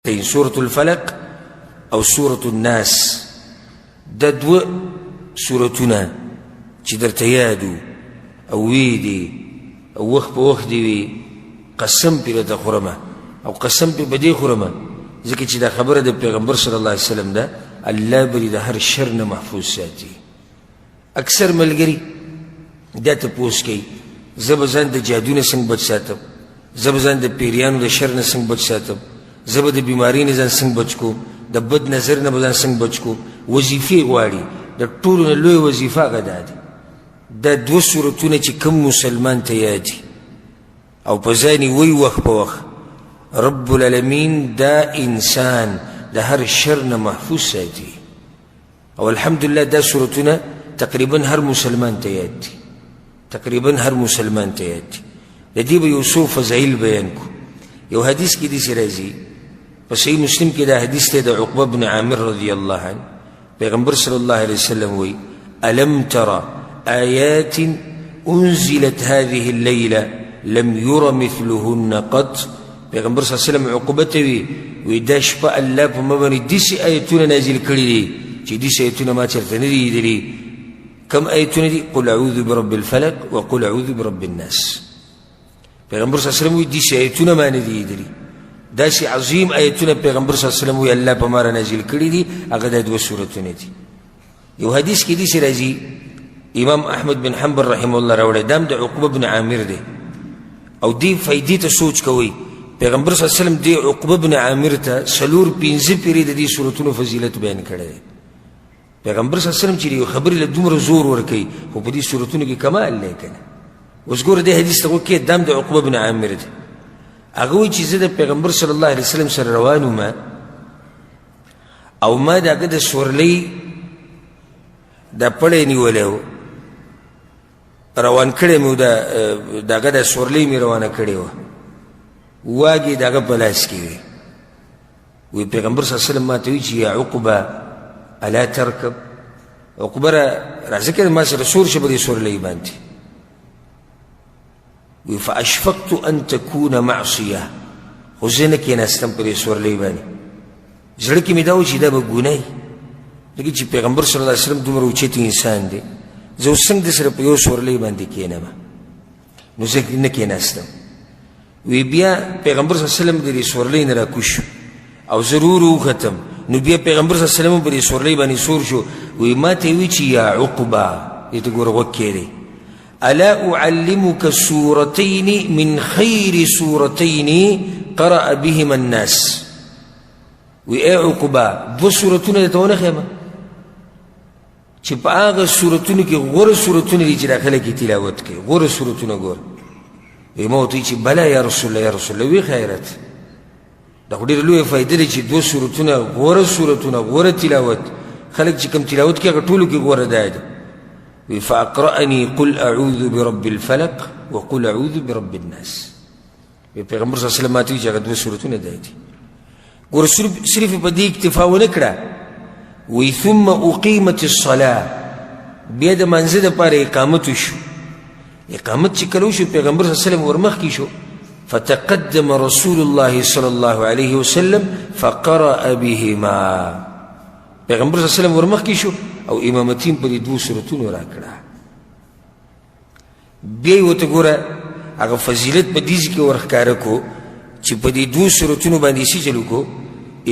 سورة الفلق او سورة الناس دا دو سورتنا چی در تیادو او ویدی او وقت پا وقت دیوی قسم پی رتا خورما او قسم پی بدی خورما ذکر چی دا خبر دا پیغمبر صلی اللہ علیہ وسلم دا اللہ بری دا هر شرن محفوظ ساتی اکثر ملگری دا تپوس کی زبزان دا جادون سنگ بچ ساتب زبزان دا پیریانو دا شرن سنگ بچ ساتب زب دا بیماری نزان سنگ بچ کو دا بد نظر نبزان سنگ بچ کو وظیفی غواری دا طولو نلوی وظیفہ غدا دی دا دو صورتونه چی کم مسلمان تیادی او پزانی وی وقت پا وقت رب العالمین دا انسان دا هر شرن محفوظ ساتی او الحمدللہ دا صورتونه تقریبا هر مسلمان تیادی تقریبا هر مسلمان تیادی دا دی با یوسو فضائل بیان کو یو حدیث کی دیسی رازی پس صحیح مسلم کی دا حدیث تے دا عقبہ بن عامر رضی اللہ عنہ پیغمبر صلی اللہ علیہ وسلم وی ألم ترى آيات أنزلت هذه الليلة لم ير مثلهن قط پیغمبر صلی اللہ علیہ وسلم عقبته وی داش پا اللہ پا مبانی دیس آیتون نازل کردی دی چی دیس آیتون ما چرتنی دی دی کم آیتون دی قل اعوذ برب الفلق وقل اعوذ برب الناس پیغمبر صلی اللہ علیہ وسلم وی دیس آیتون ما ندی دی داسی عظیم آیتون پیغمبر صلی اللہ علیہ وسلم وی اللہ پا مارا نازل کردی دی اگر دو سورتون دی یو حدیث کی دیسی رازی امام احمد بن حنبل رحمه اللہ روڑے دام دا عقبہ بن عامر دے او دی فائدی تا سوچ کوئی پیغمبر صلی اللہ علیہ وسلم دی عقبہ بن عامر تا سلور پینزی پیری دا دی صورتون فضیلت بیان کردے پیغمبر صلی اللہ علیہ وسلم چی دی خبری لدومر زور ورکی خو پا دی صورتون کی کمال لے کنا وزگور دی حدیث تا کوئی دام دا عقبہ بن عامر دے اگوی چیزی دا پیغمبر صلی اللہ علیہ وسلم سر روانو ما او ما دا اگه سورلی دا پڑے نیولیو روان کڑے میو دا اگه دا سورلی می روانه کڑے و واگی دا اگه پلاس کیوی وی پیغمبر صلی اللہ علیہ وسلم ما تاوی چی یا عقبہ الا ترکب عقبہ را ذکر ما سر سور شبری سورلی بانتی وی فاشفقت ان تکون معصیہ خوزینک یا نستم پری سورلی بانی زرکی می داو چی دا با گونای لیکن چی پیغمبر صلی اللہ علیہ وسلم دومر اوچیت انسان دے زو سنگ دے سر پیو سورلی باندی کینا ما نو زکی نکی نستم وی بیا پیغمبر صلی اللہ علیہ وسلم دے سورلی نرا کشو او ضرور او ختم نو بیا پیغمبر صلی اللہ علیہ وسلم دے سورلی بانی سور شو وی ما تیوی چی یا عقبہ یہ تو گور وکی دے الا اعلمك سورتين من خير سورتين قرأ بهما الناس وی اے عقبہ دو سورتون دیتوانا خیمہ چی پا آغا سورتون کی غور سورتون دی چی داخلہ کی تلاوت کی غور سورتون غور وی موتی چی بلا یا رسول اللہ یا رسول اللہ وی خیرت دا خودی رلوی فائدہ دی چی دو سورتون غور سورتون غور تلاوت خلق چی کم تلاوت کی اگر طولو کی غور دائد وی فاقرأنی قل اعوذ برب الفلق وقل اعوذ برب الناس وی پیغمبر صلی اللہ علیہ وسلم ماتوی چی اگر دو سورتون دائدی گور صرف پا دی اکتفاو نکڑا وی ثم اقیمت الصلاة بید منزد پار اقامتو شو اقامت چکلو شو پیغمبر صلی اللہ علیہ وسلم ورمخ کی شو فتقدم رسول اللہ صلی اللہ علیہ وسلم فقرأ بهما پیغمبر صلی اللہ علیہ وسلم ورمخ کی شو او امامتین پر دو سورتون ورا کڑا بیئی و تا گورا اگر فضیلت پا دیزی که ورخکارکو چی پا دی دو سورتونو باندی سی چلو کو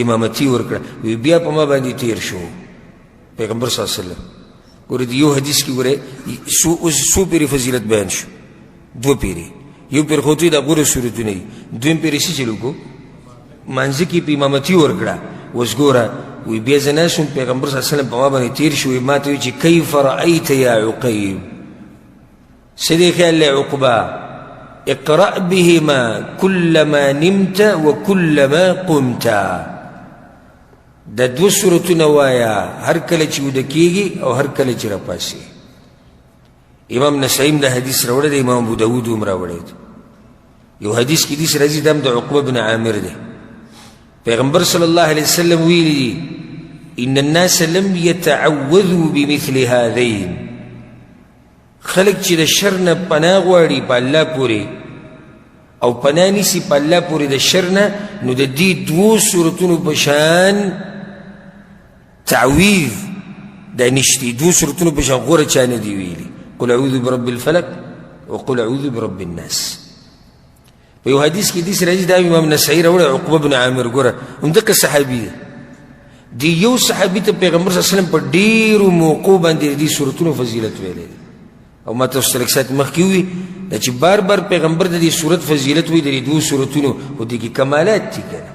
امامتی ورکڑا وی بیا پا ما باندی تیر شو پیغمبر صلی اللہ علیہ وسلم گوری دی یو حدیث کی گوری سو پیری فضیلت بیان شو دو پیری یو پیر خوتوی دا گوری سورتونی دویم پیری سی چلو کو منزکی پا امامتی ورکڑا وز گورا وی بیا زناسون پیغمبر صلی اللہ علیہ وسلم پا ما باندی تیر شو وی ما تاوی چی کیف رأیت یا عقیب سیدی خیال لی عقبہ اقرأ بهما كلما نمت وكلما قمت دا دو سورتو نوایا ہر کلچ ودکیگی او ہر کلچ رپاسی امام نسائیم دا حدیث روڑا دا امام ابو داود ام روڑا دا یو حدیث کی دیس رازی دام دا عقبہ بن عامر دا پیغمبر صلی اللہ علیہ وسلم ویلی دی ان الناس لم يتعوذوا بمثل هذين خلق چی دا شرن پناغواری پا اللہ پوری او پناه نیسي په الله پورې د شر نه، نو د دې دوو صورتونو په شان تعویذ دا نشتی. دوو صورتونو په شان غوره چا نه دي ویلي. قل اعوذ برب الفلق وقل اعوذ برب الناس. په یو حدیث کې داسې راځي، دا امام نسائی راوړی، عقبه بن عامر ګوره همدغه صحابي دی. دی یو صحابي ته پیغمبر صلی الله علیه وسلم په ډېرو موقعو باندې دې صورتونو فضیلت ویلی دی. او ما تاسو ته لږ ساعت مخکې ووي دا چې بار بار پیغمبر د دې صورت فضیلت وایي د دې دوو صورتونو، خو دې کې کمالات دي که نه.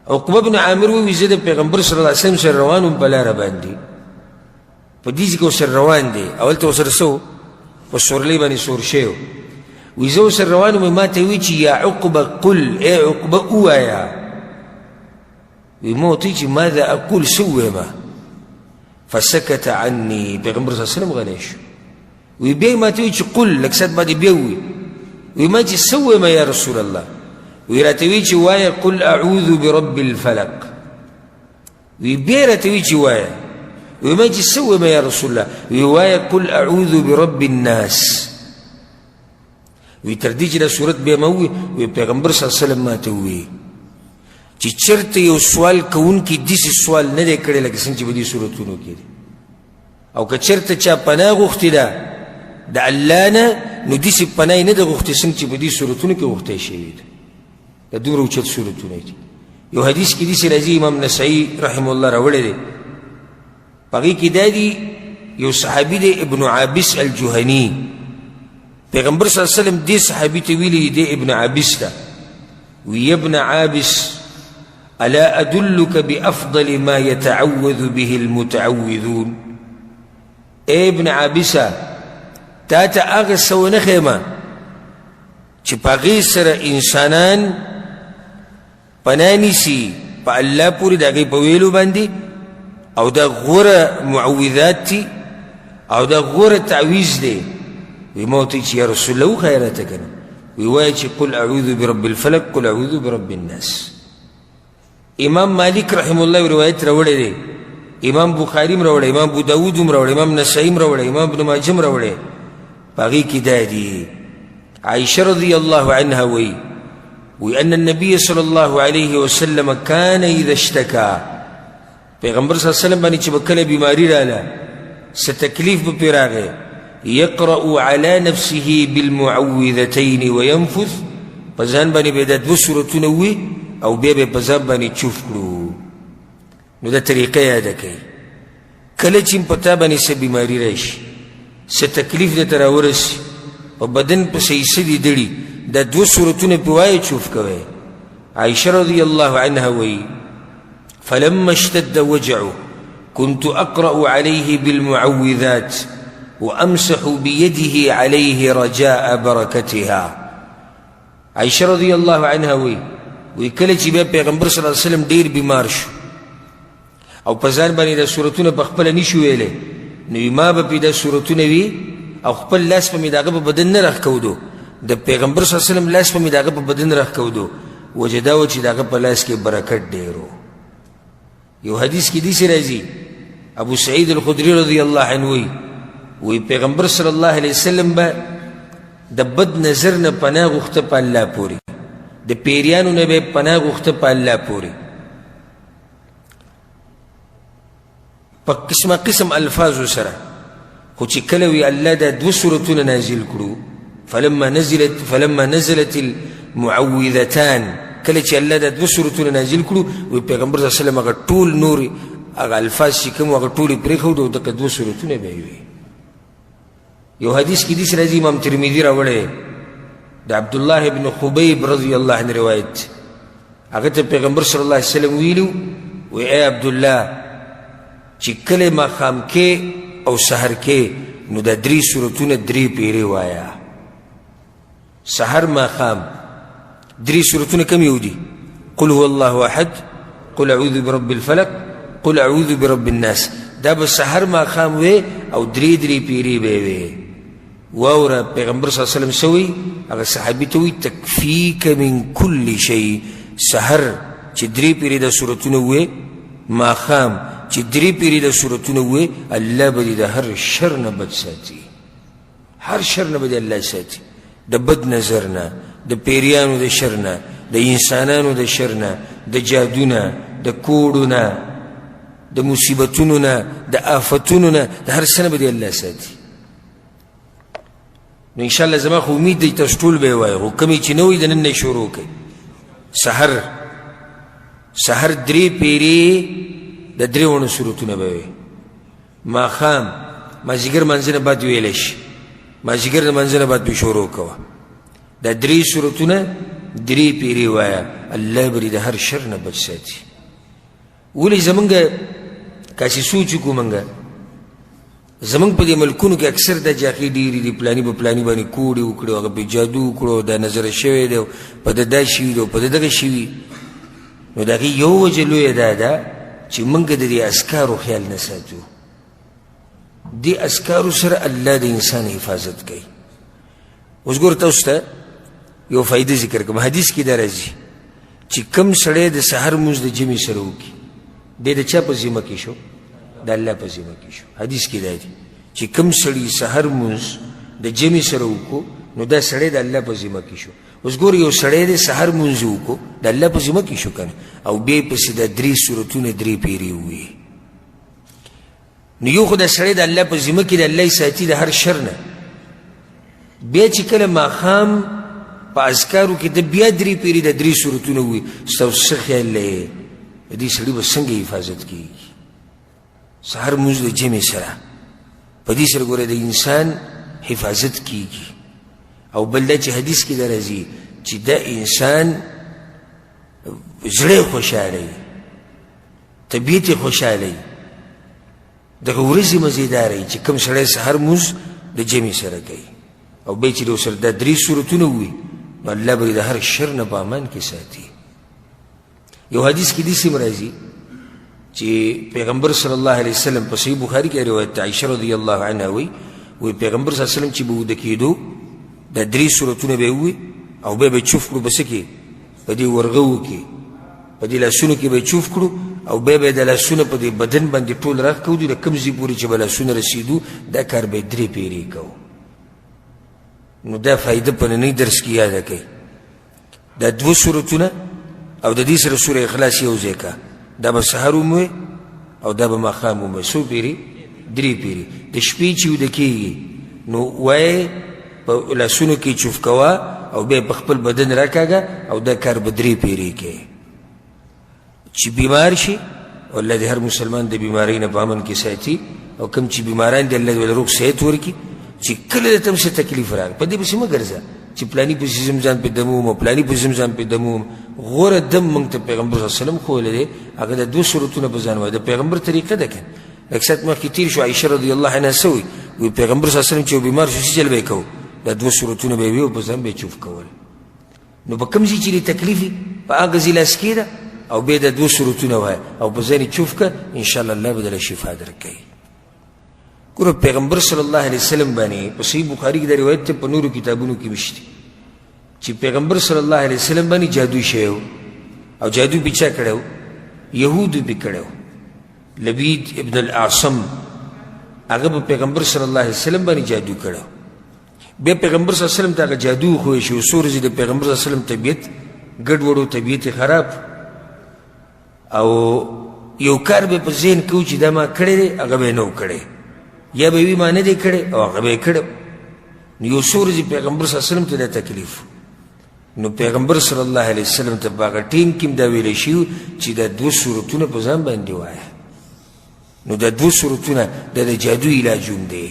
عقبه بن عامر ووي زه د پیغمبر صلی الله علیه وسلم سره روان وم په لاره باندې، په دې ځای کې ورسره روان دی، اولته ورسره څه و په سورلۍ باندې سور شوی و. وایي زه ورسره روان وم، ما ته وایي چې یا عقبه قل، ای عقبه ووایه. وایي ما ورته وایي چې ماذا اقول، څه ووایم؟ فسکت عني، پیغمبر صلی الله علیه وسلم غلی شو. وی بیا ما ته وی چې قل، لږ ساعت بعد بیا ووی، وی ما چې څه ووایم یا رسول الله؟ وی راته وی چې وایه قل اعوذ برب الفلق. وی بیا راته وی چې وایه، وی ما چې څه ووایم یا رسول الله؟ وی وایه قل اعوذ برب الناس. وی تر دې چې دا صورت بیا ما ووی، وی پیغمبر صلی الله علیه وسلم ما ته ووی چې چېرته یو سوال کوونکي داسې سوال نه دی کړی لکه څنګه چې په دې صورتونو کې دی، او که چېرته چا پناه غوښتې ده د الله نه، نو داسې پناه یې نه ده غوښتې څنګه چې په دې صورتونو کې غوښتی شوي ده. دا دومره اوچت صورتونه دي. یو حدیث کې داسې راځي، امام نسائی رحمه الله راوړی دی، په هغې کې دا دي یو صحابي دی ابن عابس الجهني. پیغمبر صلی الله علیه وسلم دې صحابي ته ویلي دی ابن عابس ته، وی ابن عابس الا ادلك بافضل ما يتعوذ به المتعوذون. اے ابن عابسه تا ته هغه څه ونه ښیم چې په هغې سره انسانان پناه نیسي په الله پورې د هغې په ویلو باندې، او دا غوره معوذات دي او دا غوره تعویز دی. وی ما ورته چې یا رسول الله وښایه راته که نه؟ وی وایه چې قل اعوذ برب الفلق قل اعوذ برب الناس. امام مالک رحمه الله روایت راوړی دی، امام بخاري م راوړی، امام ابو داود م راوړی، امام نسائی م راوړی، امام ابن ماجه م راوړی. په هغې کې دا دي عائشه رضی الله عنها وی ان النبي صلی الله علیه وسلم کان اذا اشتکا، پیغمبر صلی الله علیه وسلم باندې چې به کله بیماري راله، څه تکلیف به پرې راغی، یقرأ علی نفسه بالمعوذتین وینفث، په ځان باندې به دا دوه صورتونه ووي او بیا به په ځان باندې چوف کړو. نو دا طریقه یاده کوي، کله چې په تا باندې څه بیماري راشي، څه تکلیف درته راورسي، په بدن پسې څه دي دړي، دا دوه صورتونه پې وایه چوف کوئ. عائشه رضی الله عنها وایي فلما اشتد وجعه كنت اقرأ عليه بالمعوذات وامسح بيده عليه رجاء بركتها. عائشه رضی الله عنها وی کله چې بیا پیغمبر صلی الله علیه وسلم ډیر بیمار شو او په ځان باندې دا صورتونه په خپله نشو ویلی، نو ما به پې دا صورتونه وي او خپل لاس به مې د هغه په بدن نه راښکودو، د پیغمبر صلی الله علیه وسلم لاس به مې د هغه په بدن راښکودو. وجه دا و چې د هغه په لاس کې برکت ډېر و. یو حدیث کې داسې راځي، ابو سعید الخدري رضی الله عنه وی پیغمبر صلی الله علیه وسلم به د بد نظر نه پناه غوښته په الله پورې، د پیریانو نه به پناه غوښته په الله پورې، په قسمه قسم الفاظو سره. خو چې کله وی الله دا دوه صورتونه نازل کړو، فلما نزلت المعوذتان، کله چې الله دا دوه صورتونه نازل کړو، وی پیغمبر صلی الله علیه وسلم هغه ټول نور هغه الفاظ چې کوم هغه ټول یې پرېښودو او دغه دوه صورتونه به یې وي. یو حدیث کې داسې راځي، امام ترمذي راوړی د عبدالله ابن خبیب رضی الله عنه روایت، هغه ته پیغمبر صلی الله علیه وسلم ویلو وی ای عبدالله چې کله ماښام کې او سحر کې نو دا درې صورتونه درې پیرې وایه. سحر ماښام درې صورتونه کوم یو دي؟ قل هو الله احد، قل اعوذ برب الفلق، قل اعوذ برب الناس. دا به سحر ماښام وی او درې درې پیرې به وی. واوره پیغمبر صلی الله علیه وسلم سوی هغه صحابي ته وی تکفیک من کل شی، سحر چې درې پیرې د صورتونه وی، ماښام چې درې پیرې د صورتونه وی، الله به دې د هر شر نه بد ساتي، هر شر نه به دې الله ساتي، د بد نظر نه، د پیریانو د شر نه، د انسانانو د شر نه، د جادو نه، د کوړو نه، د مصیبتونو نه، د آفتونو نه، د هر څه نه به دې الله ساتي. نو انشاءالله زما خو امید دی تاسو ټول به یې وایي، خو کومې چې نه وي د نن نه شروع کوي. سحر 3 پیرې د 3 وړو سورتونه به وي، ماښام مازدیګر منځه نه بعد ویلی شي، مازدیګر د منځه نه بعد به شروع کوه. دا 3 سورتونه 3 پیرې وایه، الله به د هر شر نه بچ ساتي. ولې زمونږ کاسې سوچ وکړو، مونږ زمونږ په دې ملکونو کې اکثر دا جاخې ډېرې دي، پلاني په پلاني باندې کوړې وکړو، هغه پې جادو وکړو، دا نظره شوی دی، په ده دا شوي دی، په ده دغه شوي. نو د هغې یو وجه لویه دا ده چې مونږ د دې اسکارو خیال نه ساتو. دې اسکارو سره الله د انسان حفاظت کوي. اوس ګوره تاسو ته یو فایده ذکر کوم. حدیث کې دا راځي چې کوم سړی د سحر لمونځ د جمعې سره وکړي، دی د چا په ذمه کې شو؟ د الله په ذمه کې شو. حدیث کې دا دی چې کوم سړي سحر لمونځ د جمعې سره وکړو، نو دا سړی د الله په ذمه کې شو. اوس ګوره یو سړی د سحر لمونځ وکړو، د الله په ذمه کې شو که نه، او بیا یې پسې دا 3 سورتونه 3 پیرې ووایي. نو یو خو دا سړی د الله په ذمه کې د الله یې ساتي د هر شر نه. بیا چې کله ماښام په اذکارو کې د بیا 3 پیرې د 3 سورتونه ووایي، ستاسو څه خیال دی د دې سړي به څنګه حفاظت کېږي؟ سحر لمونځ د جمعې سره، په دې سره ګوره د انسان حفاظت کېږي. او بل دا چې حدیث کې دا راځي چې دا انسان زړه خوشحاله، طبیعت خوشحاله، دغه ورځې مزیداره چې کوم سړی سحر لمونځ د جمعې سره کوي، او بیا چې د ورسره دا 3 سورتونه ووایي، نو الله به د هر شر نه په امان کې ساتي. یو حدیث کې داسې هم راځي چې پیغمبر صلی الله علیه وسلم په صحیح بخاري کې روایت عایشه رضی الله عنها وایي پیغمبر صلی الله علیه وسلم چې به وده کېدو دا 3 سورتونه به یې ووایي، او بیا به یې چوف کړو، بس کې په دې ورغوو کې په دې لاسونو کې به یې چوف کړو، او بیا به یې د لاسونه په دې بدن باندې ټول راښکودو، د کوم ځای پورې چې به لاسونه رسېدو دا کار به یې 3 پیرې کوو. نو دا فایده په نننۍ درس کې یاده کوي. دا 2 سورتونه او د دې سره سوره اخلاص یو ځای کا، دا به سحر وموي او دا به ماښام وموي. څو پیرې؟ 3 پیرې. د شپې چې ویده کېږي نو وایې په لاسونو کې چوف کوه، او بیا په خپل بدن راکاږه، او دا کار به 3 پیرې کوي. چې بیمار شي، الله دې هر مسلمان د بیمارۍ نه په امن کې ساتي، او کوم چې بیماران دي الله دې ولې روغ صحت ورکړي. چې کله د ته څه تکلیف راغی په دې پسې مه ګرځه چې پلاني پسې ځم ځان پې دموم او پلاني پسې ځم پې دموم. غوره دم موږ ته پیغمبر صلی الله علیه وسلم ښوولی دی، هغه د 2 سورتونه په ځان وایي، د پیغمبر طریقه ده که لږ ساعت مخکې تېر شو. عایشه رضی الله عنها څه وایي؟ وایي پیغمبر صلی الله علیه وسلم چې یو بیمار شو څه چل به یې کوو؟ دا 2 سورتونه به یې وي او په ځان به یې چوف کول. نو په کوم ځای چې د تکلیف وي په هغه ځای لاس کېږده او بیا د 2 سورتونه وایه او په ځان یې چوف کړه، انشاءالله الله به دله شفا درکوي. ګوره پیغمبر صلی الله علیه وسلم باندې په صحیح بخاري کې دا روایت ته په نورو کتابونو کې مشته چې پیغمبر صلی الله علیه وسلم باندې جادو شوی او جادو پې چا کړی و؟ یهودو پې کړی و. لبید ابن الاعصم هغه په پیغمبر صلی الله علیه وسلم باندې جادو کړی. بیا پیغمبر صلی الله علیه وسلم ته هغه جادو وښوی شو. څو ورځې د پیغمبر صلی الله علیه وسلم طبیعت ګډوډ و، طبیعت یې خراب، او یو کار به په ذهن کې و چې دا ما کړی دی، هغه به یې نه و کړی، یا به وي ما نه دی کړی او هغه به یې کړی. نو یو څو ورځې پیغمبر صلی الله علیه وسلم ته دا تکلیف، نو پیغمبر صلی الله علیه وسلم ته په هغه ټیم کې دا ویلی شوي چې دا 2 سورتونه په ځان باندې وایه. نو دا 2 سورتونه دا د جادو علاج هم دی.